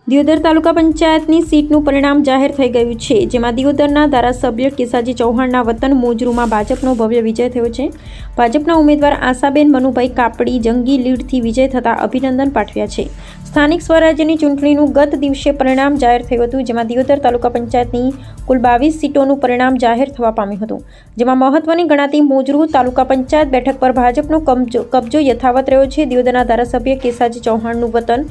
દિયોદર તાલુકા પંચાયતની સીટનું પરિણામ જાહેર થઈ ગયું છે, જેમાં દિયોદરના ધારાસભ્ય કેસાજી ચૌહાણના વતન મોજરૂમાં ભાજપનો ભવ્ય વિજય થયો છે। ભાજપના ઉમેદવાર આશાબેન મનુભાઈ કાપડી જંગી લીડથી વિજય થતાં અભિનંદન પાઠવ્યા છે। સ્થાનિક સ્વરાજ્યની ચૂંટણીનું ગત દિવસે પરિણામ જાહેર થયું હતું, જેમાં દિયોદર તાલુકા પંચાયતની કુલ 22 સીટોનું પરિણામ જાહેર થવા પામ્યું હતું, જેમાં મહત્વની ગણાતી મોજરૂ તાલુકા પંચાયત બેઠક પર ભાજપનો કબજો યથાવત રહ્યો છે। દિયોદરના ધારાસભ્ય કેસાજી ચૌહાણનું વતન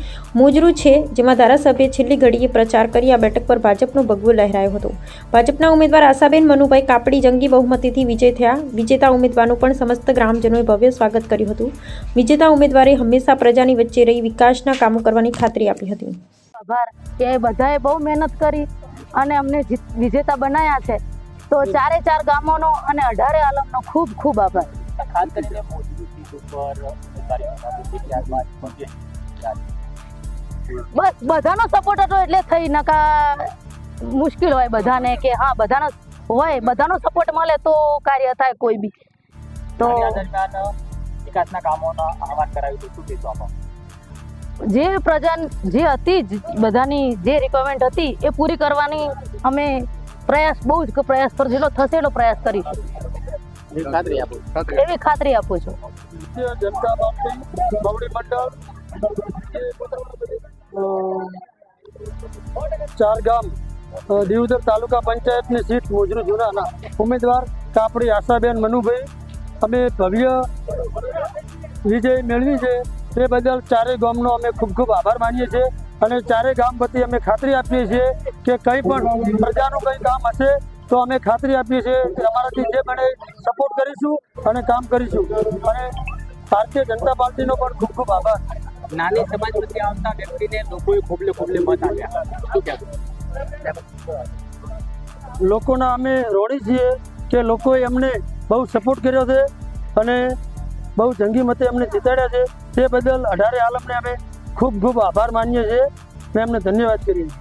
મોજરૂ છે, જેમાં ધારાસભ્ય છેલ્લી ઘડીએ પ્રચાર કરી આ બેઠક પર ભાજપનો ભગવો લહેરાયો હતો। ભાજપના ઉમેદવાર આશાબેન મનુભાઈ કાપડી જંગી બહુમતીથી વિજય થયા। વિજેતા ઉમેદવારનું પણ સમસ્ત ગ્રામજનોએ ભવ્ય સ્વાગત કર્યું હતું। વિજેતા ઉમેદવારે હંમેશા પ્રજાની વચ્ચે રહી વિકાસના કામો કરવાની ખાતરી આપી હતી। આભાર કે બધાએ બહુ મહેનત કરી અને અમને વિજેતા બનાવ્યા છે, તો ચારે ચાર ગામોનો અને 18 આલમનો ખૂબ ખૂબ આભાર। ખાસ કરીને મોજરૂ સીટ ઉપર બસ બધાનો સપોર્ટ હતો એટલે થઈ, નકા મુશ્કેલ હોય બધાને કે હા બધાનો હોય, બધાનો સપોર્ટ મળે તો કાર્ય થાય કોઈ બી। તો વિકાસના કામોનો આહવાન કરાવ્યું તો શું કહેશો આપ? જે પ્રજા જે હતી બધાની જે રિક્વાયરમેન્ટ હતી એ પૂરી કરવાની અમે બહુ જ પ્રયાસ પર જેટલો થશે એટલો પ્રયાસ કરીશું એવી ખાતરી આપું છું। જનતા પાર્ટી બવડી મંડળ ચાર ગામ દિયોદર તાલુકા પંચાયતની સીટ મોજરૂ જૂનાના ઉમેદવાર કાપડી આશાબેન મનુભાઈ અમે ભવ્ય વિજય મેળવી છે, તે બદલ ચારેય ગામનો અમે ખૂબ ખૂબ આભાર માનીએ છીએ અને ચારેય ગામ વતી અમે ખાતરી આપીએ છીએ કે કંઈ પણ પ્રજાનું કંઈ કામ હશે તો અમે ખાતરી આપીએ છીએ કે અમારાથી જે બને સપોર્ટ કરીશું અને કામ કરીશું। અને ભારતીય જનતા પાર્ટીનો પણ ખૂબ ખૂબ આભાર। નાની સમાજમાંથી આવતા વ્યક્તિને લોકોએ ખોબલે મત આપ્યા, શું કહેવું? લોકોના અમે રોડી છીએ કે લોકોએ અમને બહુ સપોર્ટ કર્યો છે અને બહુ જંગી મતે અમને જીતાડ્યા છે, તે બદલ 18 આલમને અમે ખૂબ ખૂબ આભાર માનીએ છીએ, મેં અમને ધન્યવાદ કરીએ છીએ।